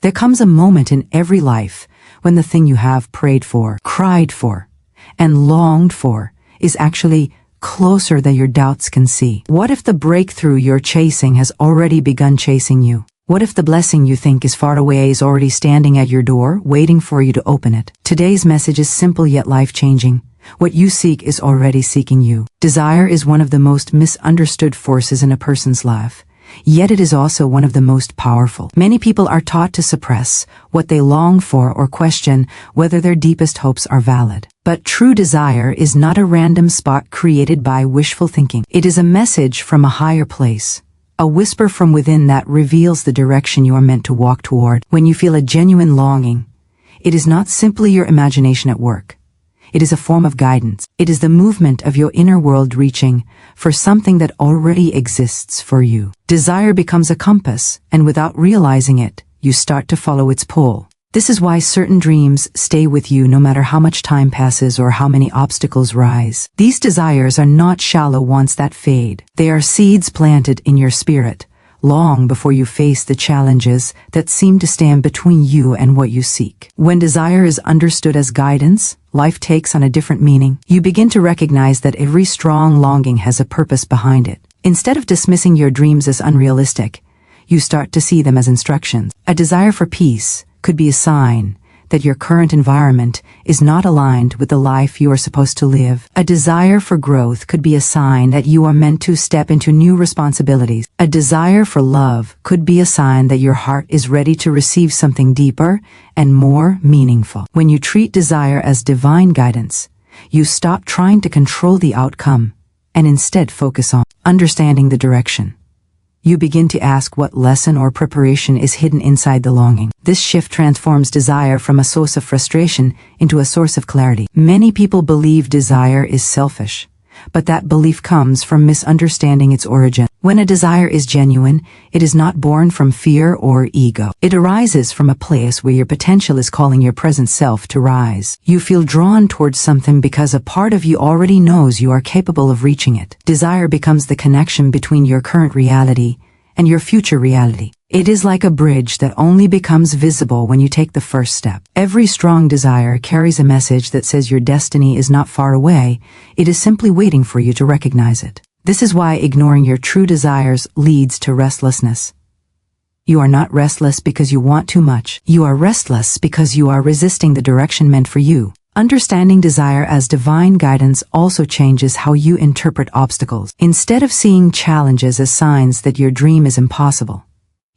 There comes a moment in every life when the thing you have prayed for, cried for, and longed for is actually closer than your doubts can see. What if the breakthrough you're chasing has already begun chasing you? What if the blessing you think is far away is already standing at your door, waiting for you to open it? Today's message is simple yet life-changing. What you seek is already seeking you. Desire is one of the most misunderstood forces in a person's life, yet it is also one of the most powerful. Many people are taught to suppress what they long for or question whether their deepest hopes are valid. But true desire is not a random spot created by wishful thinking. It is a message from a higher place, a whisper from within that reveals the direction you are meant to walk toward. When you feel a genuine longing, it is not simply your imagination at work. It is a form of guidance. It is the movement of your inner world reaching for something that already exists for you. Desire becomes a compass, and without realizing it, you start to follow its pull. This is why certain dreams stay with you no matter how much time passes or how many obstacles rise. These desires are not shallow wants that fade. They are seeds planted in your spirit, long before you face the challenges that seem to stand between you and what you seek. When desire is understood as guidance, life takes on a different meaning. You begin to recognize that every strong longing has a purpose behind it. Instead of dismissing your dreams as unrealistic, you start to see them as instructions. A desire for peace could be a sign that your current environment is not aligned with the life you are supposed to live. A desire for growth could be a sign that you are meant to step into new responsibilities. A desire for love could be a sign that your heart is ready to receive something deeper and more meaningful. When you treat desire as divine guidance, you stop trying to control the outcome and instead focus on understanding the direction. You begin to ask what lesson or preparation is hidden inside the longing. This shift transforms desire from a source of frustration into a source of clarity. Many people believe desire is selfish, but that belief comes from misunderstanding its origin. When a desire is genuine, it is not born from fear or ego. It arises from a place where your potential is calling your present self to rise. You feel drawn towards something because a part of you already knows you are capable of reaching it. Desire becomes the connection between your current reality and your future reality. It is like a bridge that only becomes visible when you take the first step. Every strong desire carries a message that says your destiny is not far away, it is simply waiting for you to recognize it. This is why ignoring your true desires leads to restlessness. You are not restless because you want too much. You are restless because you are resisting the direction meant for you. Understanding desire as divine guidance also changes how you interpret obstacles. Instead of seeing challenges as signs that your dream is impossible,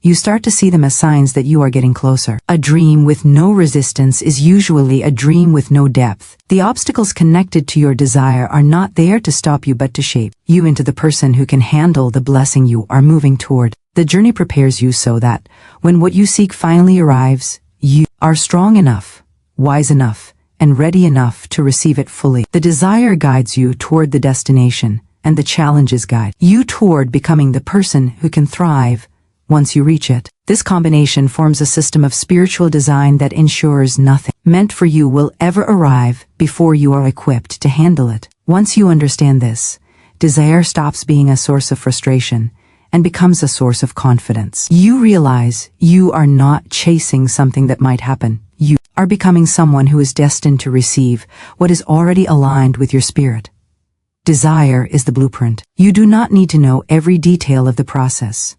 you start to see them as signs that you are getting closer. A dream with no resistance is usually a dream with no depth. The obstacles connected to your desire are not there to stop you but to shape you into the person who can handle the blessing you are moving toward. The journey prepares you so that, when what you seek finally arrives, you are strong enough, wise enough, and ready enough to receive it fully. The desire guides you toward the destination, and the challenges guide you toward becoming the person who can thrive once you reach it. This combination forms a system of spiritual design that ensures nothing meant for you will ever arrive before you are equipped to handle it. Once you understand this, desire stops being a source of frustration and becomes a source of confidence. You realize you are not chasing something that might happen. You are becoming someone who is destined to receive what is already aligned with your spirit. Desire is the blueprint. You do not need to know every detail of the process.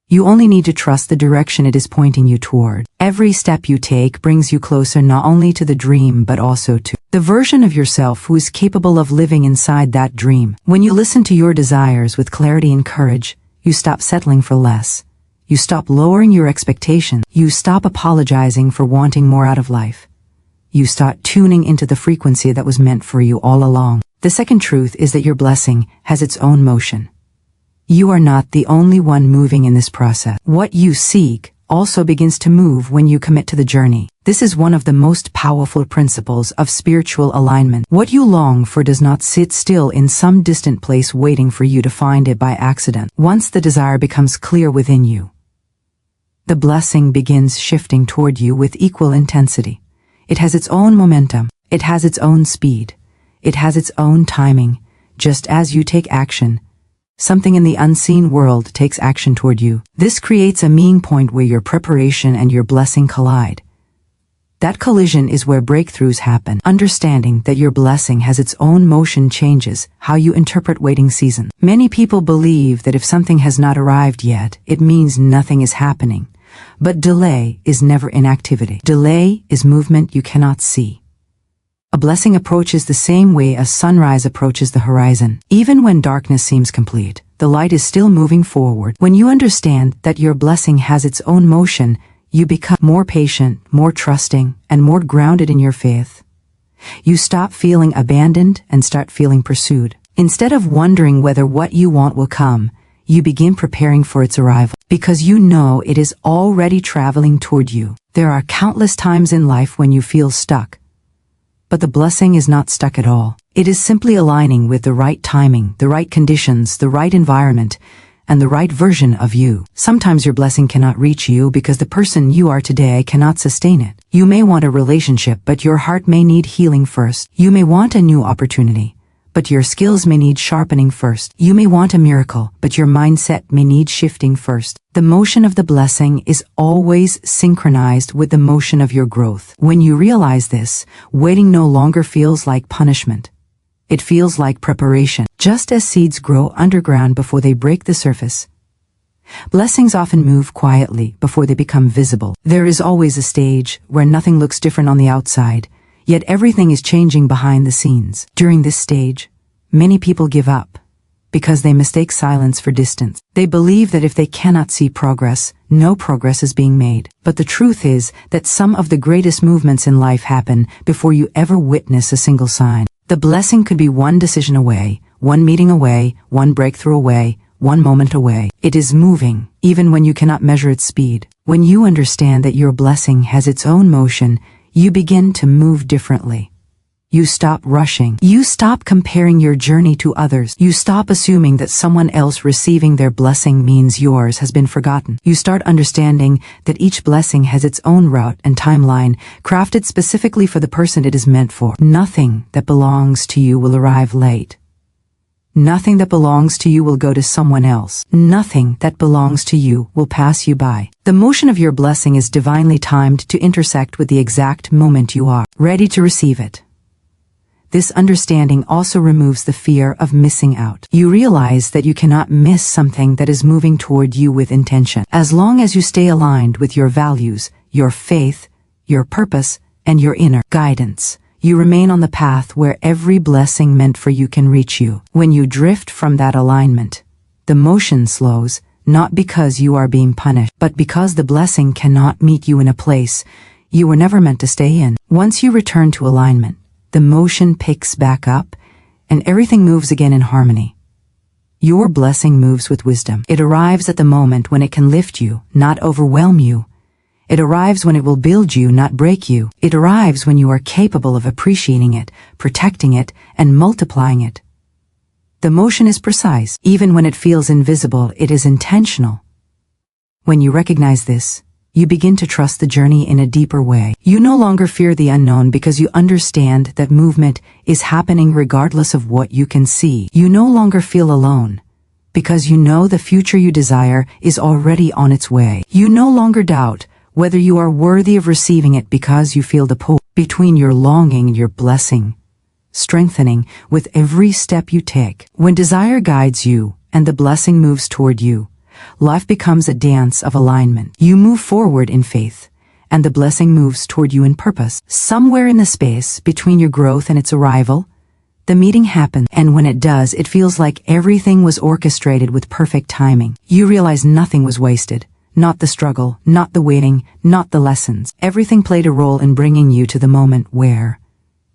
You only need to trust the direction it is pointing you toward. Every step you take brings you closer not only to the dream but also to the version of yourself who is capable of living inside that dream. When you listen to your desires with clarity and courage, you stop settling for less. You stop lowering your expectations. You stop apologizing for wanting more out of life. You start tuning into the frequency that was meant for you all along. The second truth is that your blessing has its own motion. You are not the only one moving in this process. What you seek also begins to move when you commit to the journey. This is one of the most powerful principles of spiritual alignment. What you long for does not sit still in some distant place waiting for you to find it by accident. Once the desire becomes clear within you, the blessing begins shifting toward you with equal intensity. It has its own momentum. It has its own speed. It has its own timing. Just as you take action, Something in the unseen world takes action toward you. This creates a meeting point where your preparation and your blessing collide. That collision is where breakthroughs happen. Understanding that your blessing has its own motion changes how you interpret waiting season. Many people believe that if something has not arrived yet, it means nothing is happening. But delay is never inactivity. Delay is movement you cannot see. A blessing approaches the same way a sunrise approaches the horizon. Even when darkness seems complete, the light is still moving forward. When you understand that your blessing has its own motion, you become more patient, more trusting, and more grounded in your faith. You stop feeling abandoned and start feeling pursued. Instead of wondering whether what you want will come, you begin preparing for its arrival, because you know it is already traveling toward you. There are countless times in life when you feel stuck. But the blessing is not stuck at all. It is simply aligning with the right timing, the right conditions, the right environment, and the right version of you. Sometimes your blessing cannot reach you because the person you are today cannot sustain it. You may want a relationship, but your heart may need healing first. You may want a new opportunity, but your skills may need sharpening first. You may want a miracle, but your mindset may need shifting first. The motion of the blessing is always synchronized with the motion of your growth. When you realize this, waiting no longer feels like punishment. It feels like preparation, just as seeds grow underground before they break the surface. Blessings often move quietly before they become visible. There is always a stage where nothing looks different on the outside, yet everything is changing behind the scenes. During this stage, many people give up because they mistake silence for distance. They believe that if they cannot see progress, no progress is being made. But the truth is that some of the greatest movements in life happen before you ever witness a single sign. The blessing could be one decision away, one meeting away, one breakthrough away, one moment away. It is moving, even when you cannot measure its speed. When you understand that your blessing has its own motion, you begin to move differently. You stop rushing. You stop comparing your journey to others. You stop assuming that someone else receiving their blessing means yours has been forgotten. You start understanding that each blessing has its own route and timeline, crafted specifically for the person it is meant for. Nothing that belongs to you will arrive late. Nothing that belongs to you will go to someone else. Nothing that belongs to you will pass you by. The motion of your blessing is divinely timed to intersect with the exact moment you are ready to receive it. This understanding also removes the fear of missing out. You realize that you cannot miss something that is moving toward you with intention. As long as you stay aligned with your values, your faith, your purpose, and your inner guidance, you remain on the path where every blessing meant for you can reach you. When you drift from that alignment, the motion slows, not because you are being punished, but because the blessing cannot meet you in a place you were never meant to stay in. Once you return to alignment, the motion picks back up, and everything moves again in harmony. Your blessing moves with wisdom. It arrives at the moment when it can lift you, not overwhelm you. It arrives when it will build you, not break you. It arrives when you are capable of appreciating it, protecting it, and multiplying it. The motion is precise. Even when it feels invisible, it is intentional. When you recognize this, you begin to trust the journey in a deeper way. You no longer fear the unknown because you understand that movement is happening regardless of what you can see. You no longer feel alone because you know the future you desire is already on its way. You no longer doubt whether you are worthy of receiving it because you feel the pull between your longing and your blessing, strengthening with every step you take. When desire guides you and the blessing moves toward you, life becomes a dance of alignment. You move forward in faith, and the blessing moves toward you in purpose. Somewhere in the space between your growth and its arrival, the meeting happens, and when it does, it feels like everything was orchestrated with perfect timing. You realize nothing was wasted. Not the struggle, not the waiting, not the lessons. Everything played a role in bringing you to the moment where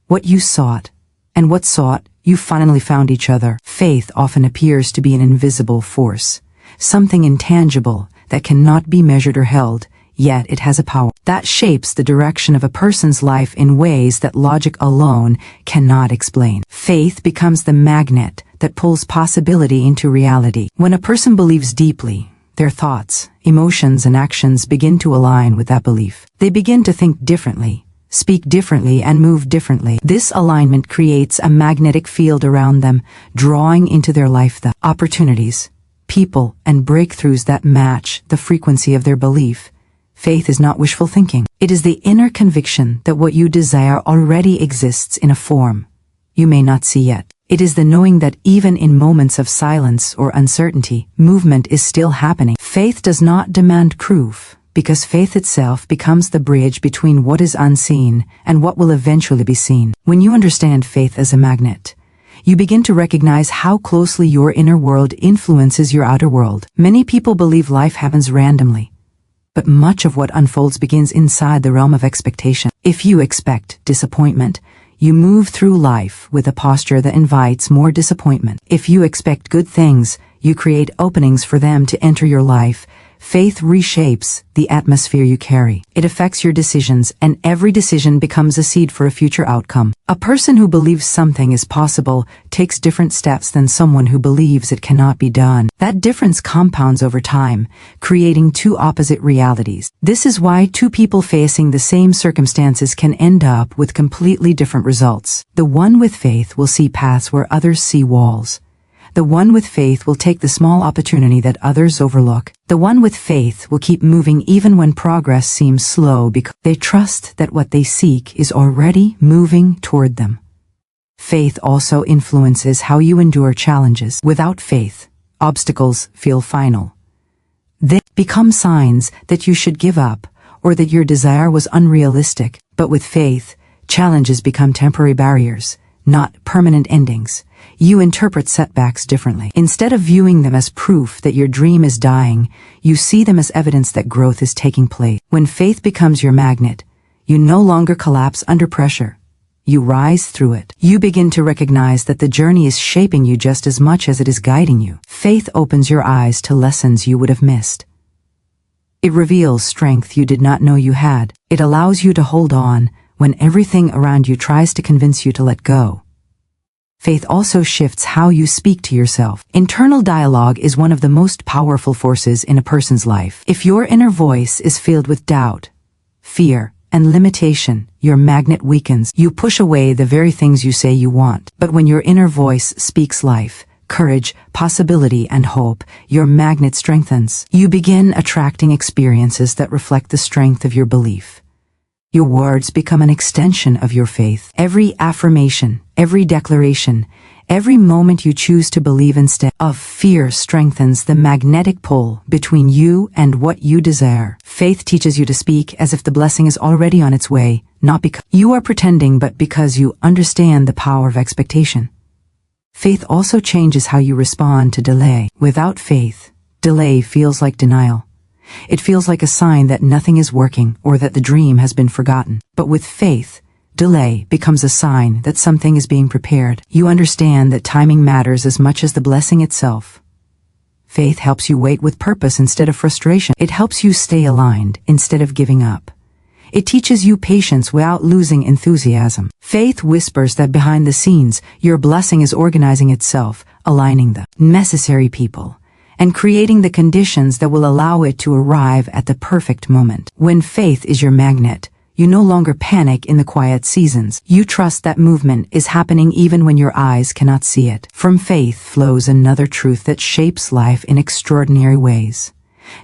what you sought and what sought, you finally found each other. Faith often appears to be an invisible force. Something intangible that cannot be measured or held, yet it has a power that shapes the direction of a person's life in ways that logic alone cannot explain. Faith becomes the magnet that pulls possibility into reality. When a person believes deeply, their thoughts, emotions, and actions begin to align with that belief. They begin to think differently, speak differently, and move differently. This alignment creates a magnetic field around them, drawing into their life the opportunities, people, and breakthroughs that match the frequency of their belief. Faith is not wishful thinking. It is the inner conviction that what you desire already exists in a form you may not see yet. It is the knowing that even in moments of silence or uncertainty, movement is still happening. Faith does not demand proof, because faith itself becomes the bridge between what is unseen and what will eventually be seen. When you understand faith as a magnet, you begin to recognize how closely your inner world influences your outer world. Many people believe life happens randomly, but much of what unfolds begins inside the realm of expectation. If you expect disappointment, you move through life with a posture that invites more disappointment. If you expect good things, you create openings for them to enter your life. Faith reshapes the atmosphere you carry. It affects your decisions, and every decision becomes a seed for a future outcome. A person who believes something is possible takes different steps than someone who believes it cannot be done. That difference compounds over time, creating two opposite realities. This is why two people facing the same circumstances can end up with completely different results. The one with faith will see paths where others see walls. The one with faith will take the small opportunity that others overlook. The one with faith will keep moving even when progress seems slow because they trust that what they seek is already moving toward them. Faith also influences how you endure challenges. Without faith, obstacles feel final. They become signs that you should give up or that your desire was unrealistic. But with faith, challenges become temporary barriers, not permanent endings. You interpret setbacks differently. Instead of viewing them as proof that your dream is dying, you see them as evidence that growth is taking place. When faith becomes your magnet, you no longer collapse under pressure. You rise through it. You begin to recognize that the journey is shaping you just as much as it is guiding you. Faith opens your eyes to lessons you would have missed. It reveals strength you did not know you had. It allows you to hold on when everything around you tries to convince you to let go. Faith also shifts how you speak to yourself. Internal dialogue is one of the most powerful forces in a person's life. If your inner voice is filled with doubt, fear, and limitation, your magnet weakens. You push away the very things you say you want. But when your inner voice speaks life, courage, possibility, and hope, your magnet strengthens. You begin attracting experiences that reflect the strength of your belief. Your words become an extension of your faith. Every affirmation, every declaration, every moment you choose to believe instead of fear strengthens the magnetic pull between you and what you desire. Faith teaches you to speak as if the blessing is already on its way, not because you are pretending, but because you understand the power of expectation. Faith also changes how you respond to delay. Without faith, delay feels like denial. It feels like a sign that nothing is working or that the dream has been forgotten. But with faith, delay becomes a sign that something is being prepared. You understand that timing matters as much as the blessing itself. Faith helps you wait with purpose instead of frustration. It helps you stay aligned instead of giving up. It teaches you patience without losing enthusiasm. Faith whispers that behind the scenes, your blessing is organizing itself, aligning the necessary people, and creating the conditions that will allow it to arrive at the perfect moment. When faith is your magnet, you no longer panic in the quiet seasons. You trust that movement is happening even when your eyes cannot see it. From faith flows another truth that shapes life in extraordinary ways.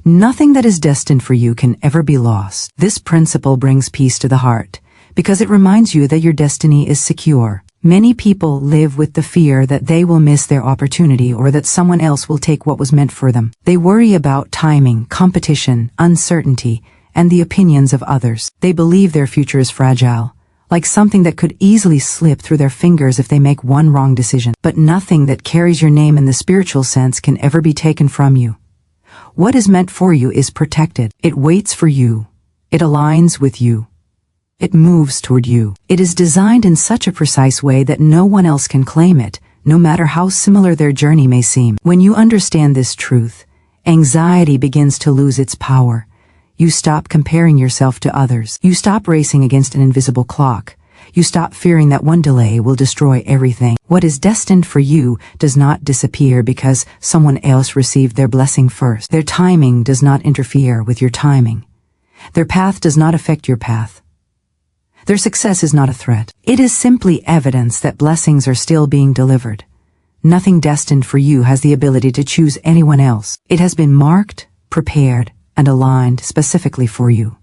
Nothing that is destined for you can ever be lost. This principle brings peace to the heart, because it reminds you that your destiny is secure. Many people live with the fear that they will miss their opportunity or that someone else will take what was meant for them. They worry about timing, competition, uncertainty, and the opinions of others. They believe their future is fragile, like something that could easily slip through their fingers if they make one wrong decision. But nothing that carries your name in the spiritual sense can ever be taken from you. What is meant for you is protected. It waits for you. It aligns with you. It moves toward you. It is designed in such a precise way that no one else can claim it, no matter how similar their journey may seem. When you understand this truth, anxiety begins to lose its power. You stop comparing yourself to others. You stop racing against an invisible clock. You stop fearing that one delay will destroy everything. What is destined for you does not disappear because someone else received their blessing first. Their timing does not interfere with your timing. Their path does not affect your path. Their success is not a threat. It is simply evidence that blessings are still being delivered. Nothing destined for you has the ability to choose anyone else. It has been marked, prepared, and aligned specifically for you.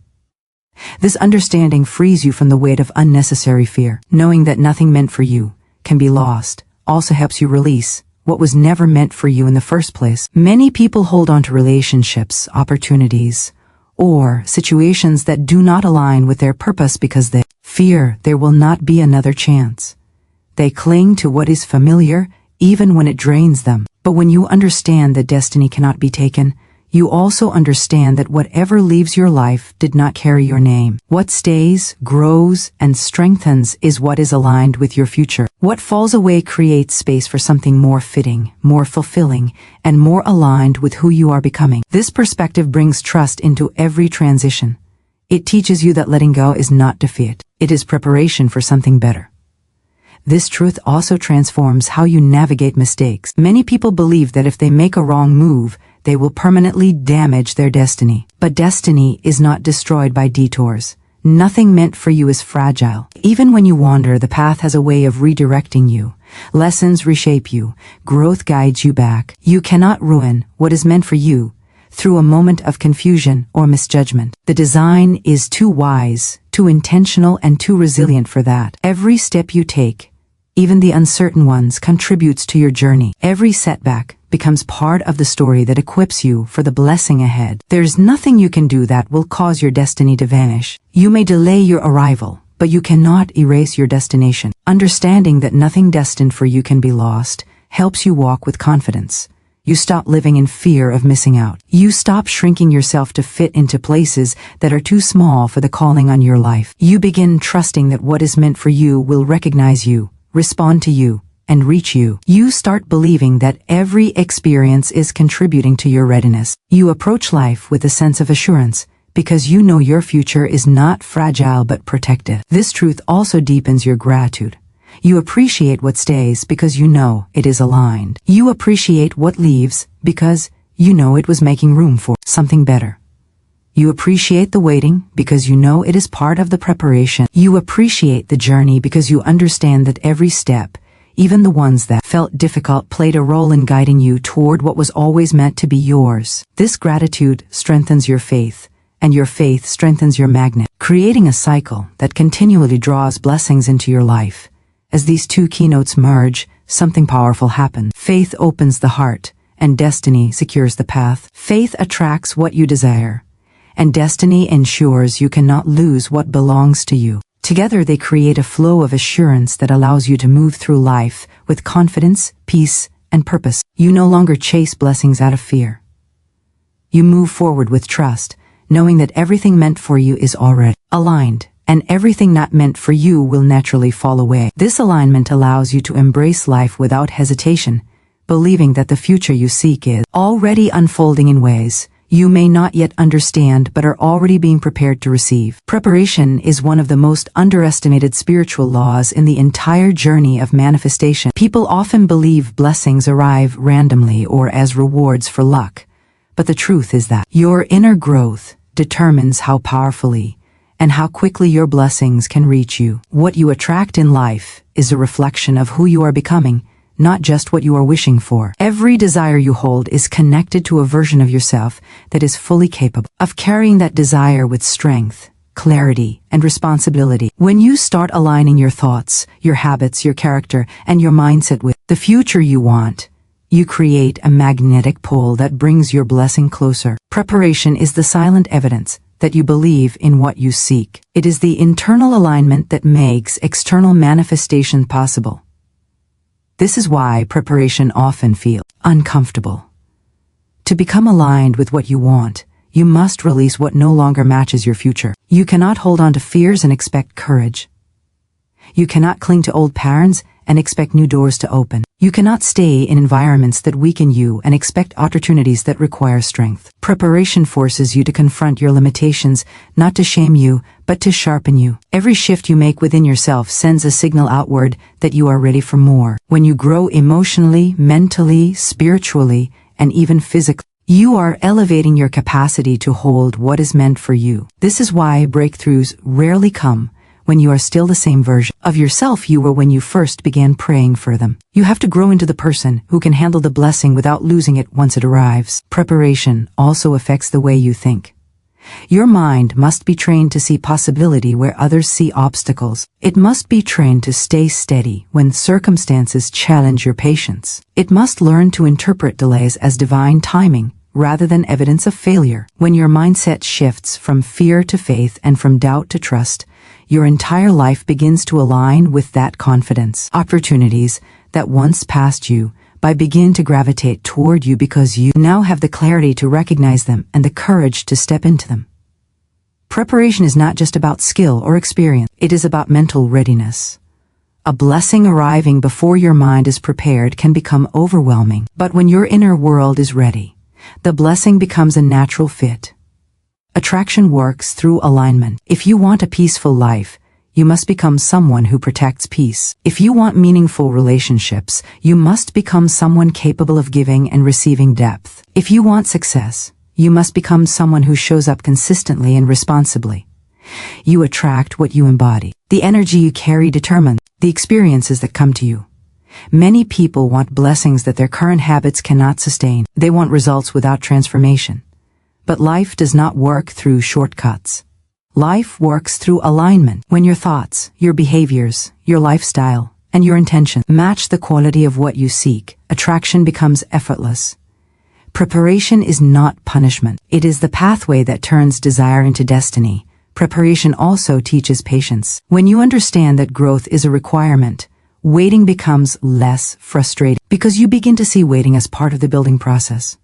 This understanding frees you from the weight of unnecessary fear. Knowing that nothing meant for you can be lost also helps you release what was never meant for you in the first place. Many people hold on to relationships, opportunities, or situations that do not align with their purpose because they fear there will not be another chance. They cling to what is familiar even when it drains them. But when you understand that destiny cannot be taken, you also understand that whatever leaves your life did not carry your name. What stays, grows, and strengthens is what is aligned with your future. What falls away creates space for something more fitting, more fulfilling, and more aligned with who you are becoming. This perspective brings trust into every transition. It teaches you that letting go is not defeat. It is preparation for something better. This truth also transforms how you navigate mistakes. Many people believe that if they make a wrong move, they will permanently damage their destiny. But destiny is not destroyed by detours. Nothing meant for you is fragile. Even when you wander, the path has a way of redirecting you. Lessons reshape you. Growth guides you back. You cannot ruin what is meant for you through a moment of confusion or misjudgment. The design is too wise, too intentional, and too resilient for that. Every step you take, even the uncertain ones, contributes to your journey. Every setback becomes part of the story that equips you for the blessing ahead. There's nothing you can do that will cause your destiny to vanish. You may delay your arrival, but you cannot erase your destination. Understanding that nothing destined for you can be lost helps you walk with confidence. You stop living in fear of missing out. You stop shrinking yourself to fit into places that are too small for the calling on your life. You begin trusting that what is meant for you will recognize you, respond to you, and reach you. You start believing that every experience is contributing to your readiness. You approach life with a sense of assurance because you know your future is not fragile but protected. This truth also deepens your gratitude. You appreciate what stays because you know it is aligned. You appreciate what leaves because you know it was making room for something better. You appreciate the waiting because you know it is part of the preparation. You appreciate the journey because you understand that every step, even the ones that felt difficult, played a role in guiding you toward what was always meant to be yours. This gratitude strengthens your faith, and your faith strengthens your magnet, creating a cycle that continually draws blessings into your life. As these two keynotes merge, something powerful happens. Faith opens the heart, and destiny secures the path. Faith attracts what you desire, and destiny ensures you cannot lose what belongs to you. Together they create a flow of assurance that allows you to move through life with confidence, peace, and purpose. You no longer chase blessings out of fear. You move forward with trust, knowing that everything meant for you is already aligned, and everything not meant for you will naturally fall away. This alignment allows you to embrace life without hesitation, believing that the future you seek is already unfolding in ways you may not yet understand but are already being prepared to receive. Preparation is one of the most underestimated spiritual laws in the entire journey of manifestation. People often believe blessings arrive randomly or as rewards for luck, but the truth is that your inner growth determines how powerfully and how quickly your blessings can reach you. What you attract in life is a reflection of who you are becoming, not just what you are wishing for. Every desire you hold is connected to a version of yourself that is fully capable of carrying that desire with strength, clarity, and responsibility. When you start aligning your thoughts, your habits, your character, and your mindset with the future you want, you create a magnetic pull that brings your blessing closer. Preparation is the silent evidence that you believe in what you seek. It is the internal alignment that makes external manifestation possible. This is why preparation often feels uncomfortable. To become aligned with what you want, you must release what no longer matches your future. You cannot hold on to fears and expect courage. You cannot cling to old patterns and expect new doors to open. You cannot stay in environments that weaken you and expect opportunities that require strength. Preparation forces you to confront your limitations, not to shame you, but to sharpen you. Every shift you make within yourself sends a signal outward that you are ready for more. When you grow emotionally, mentally, spiritually, and even physically, you are elevating your capacity to hold what is meant for you. This is why breakthroughs rarely come when you are still the same version of yourself you were when you first began praying for them. You have to grow into the person who can handle the blessing without losing it once it arrives. Preparation also affects the way you think. Your mind must be trained to see possibility where others see obstacles. It must be trained to stay steady when circumstances challenge your patience. It must learn to interpret delays as divine timing rather than evidence of failure. When your mindset shifts from fear to faith and from doubt to trust, your entire life begins to align with that confidence. Opportunities that once passed you by begin to gravitate toward you because you now have the clarity to recognize them and the courage to step into them. Preparation is not just about skill or experience, it is about mental readiness. A blessing arriving before your mind is prepared can become overwhelming, but when your inner world is ready, the blessing becomes a natural fit. Attraction works through alignment. If you want a peaceful life, you must become someone who protects peace. If you want meaningful relationships, you must become someone capable of giving and receiving depth. If you want success, you must become someone who shows up consistently and responsibly. You attract what you embody. The energy you carry determines the experiences that come to you. Many people want blessings that their current habits cannot sustain. They want results without transformation. But life does not work through shortcuts. Life works through alignment. When your thoughts, your behaviors, your lifestyle, and your intention match the quality of what you seek, attraction becomes effortless. Preparation is not punishment. It is the pathway that turns desire into destiny. Preparation also teaches patience. When you understand that growth is a requirement, waiting becomes less frustrating because you begin to see waiting as part of the building process.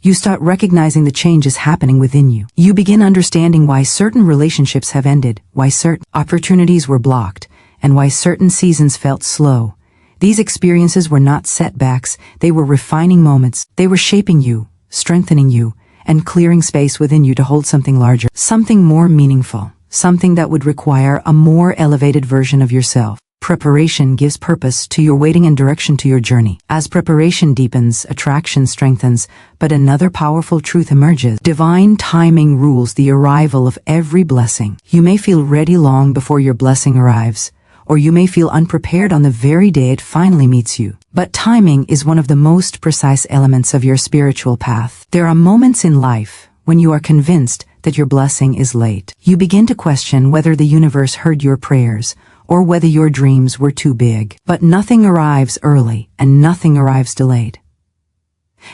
You start recognizing the changes happening within you. You begin understanding why certain relationships have ended, why certain opportunities were blocked, and why certain seasons felt slow. These experiences were not setbacks, they were refining moments. They were shaping you, strengthening you, and clearing space within you to hold something larger, something more meaningful, something that would require a more elevated version of yourself. Preparation gives purpose to your waiting and direction to your journey. As preparation deepens, attraction strengthens, but another powerful truth emerges. Divine timing rules the arrival of every blessing. You may feel ready long before your blessing arrives, or you may feel unprepared on the very day it finally meets you. But timing is one of the most precise elements of your spiritual path. There are moments in life when you are convinced that your blessing is late. You begin to question whether the universe heard your prayers, or whether your dreams were too big. But nothing arrives early, and nothing arrives delayed.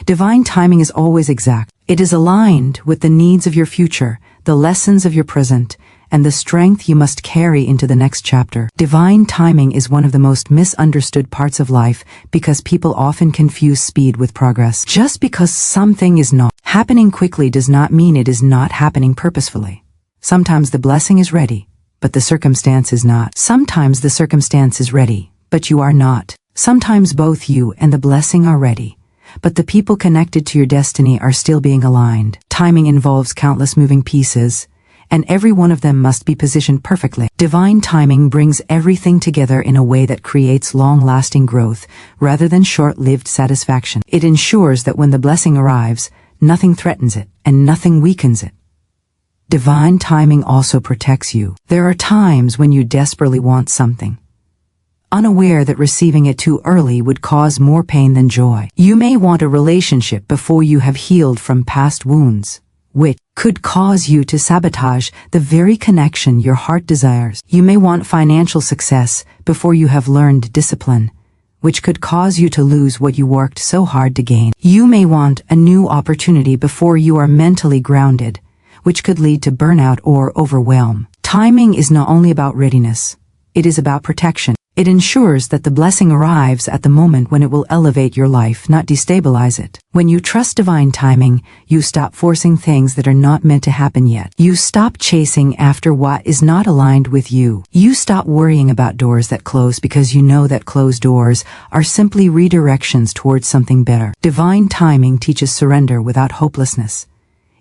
Divine timing is always exact. It is aligned with the needs of your future, the lessons of your present, and the strength you must carry into the next chapter. Divine timing is one of the most misunderstood parts of life because people often confuse speed with progress. Just because something is not happening quickly does not mean it is not happening purposefully. Sometimes the blessing is ready, but the circumstance is not. Sometimes the circumstance is ready, but you are not. Sometimes both you and the blessing are ready, but the people connected to your destiny are still being aligned. Timing involves countless moving pieces, and every one of them must be positioned perfectly. Divine timing brings everything together in a way that creates long-lasting growth rather than short-lived satisfaction. It ensures that when the blessing arrives, nothing threatens it and nothing weakens it. Divine timing also protects you. There are times when you desperately want something, unaware that receiving it too early would cause more pain than joy. You may want a relationship before you have healed from past wounds, which could cause you to sabotage the very connection your heart desires. You may want financial success before you have learned discipline, which could cause you to lose what you worked so hard to gain. You may want a new opportunity before you are mentally grounded, which could lead to burnout or overwhelm. Timing is not only about readiness, it is about protection. It ensures that the blessing arrives at the moment when it will elevate your life, not destabilize it. When you trust divine timing, you stop forcing things that are not meant to happen yet. You stop chasing after what is not aligned with you. You stop worrying about doors that close because you know that closed doors are simply redirections towards something better. Divine timing teaches surrender without hopelessness.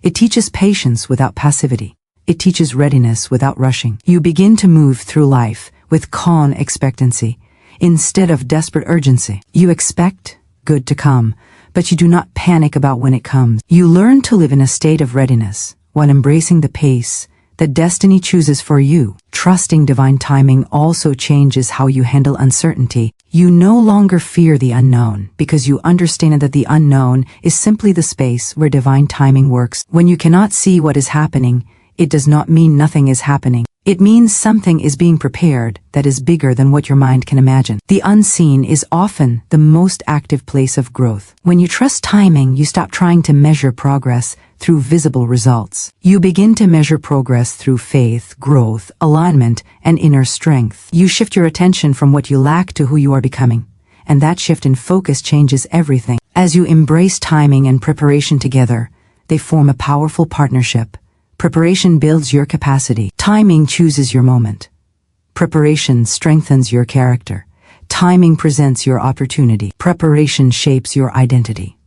It teaches patience without passivity. It teaches readiness without rushing. You begin to move through life with calm expectancy instead of desperate urgency. You expect good to come, but you do not panic about when it comes. You learn to live in a state of readiness while embracing the pace that destiny chooses for you. Trusting divine timing also changes how you handle uncertainty. You no longer fear the unknown because you understand that the unknown is simply the space where divine timing works. When you cannot see what is happening, it does not mean nothing is happening. It means something is being prepared that is bigger than what your mind can imagine. The unseen is often the most active place of growth. When you trust timing, you stop trying to measure progress through visible results. You begin to measure progress through faith, growth, alignment, and inner strength. You shift your attention from what you lack to who you are becoming, and that shift in focus changes everything. As you embrace timing and preparation together, they form a powerful partnership. Preparation builds your capacity. Timing chooses your moment. Preparation strengthens your character. Timing presents your opportunity. Preparation shapes your identity.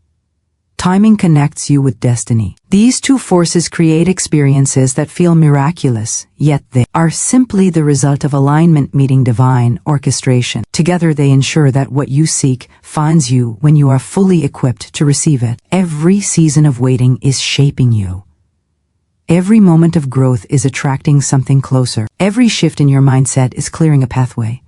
Timing connects you with destiny. These two forces create experiences that feel miraculous, yet they are simply the result of alignment meeting divine orchestration. Together they ensure that what you seek finds you when you are fully equipped to receive it. Every season of waiting is shaping you. Every moment of growth is attracting something closer. Every shift in your mindset is clearing a pathway.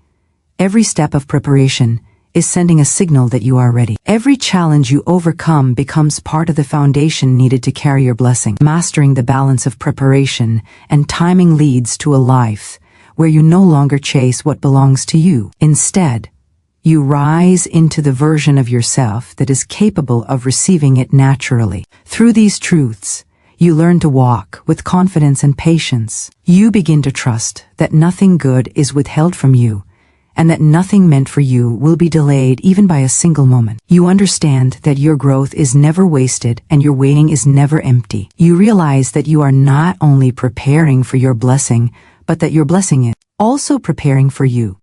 Every step of preparation is sending a signal that you are ready. Every challenge you overcome becomes part of the foundation needed to carry your blessing. Mastering the balance of preparation and timing leads to a life where you no longer chase what belongs to you. Instead, you rise into the version of yourself that is capable of receiving it naturally. Through these truths, you learn to walk with confidence and patience. You begin to trust that nothing good is withheld from you, and that nothing meant for you will be delayed even by a single moment. You understand that your growth is never wasted and your waiting is never empty. You realize that you are not only preparing for your blessing, but that your blessing is also preparing for you.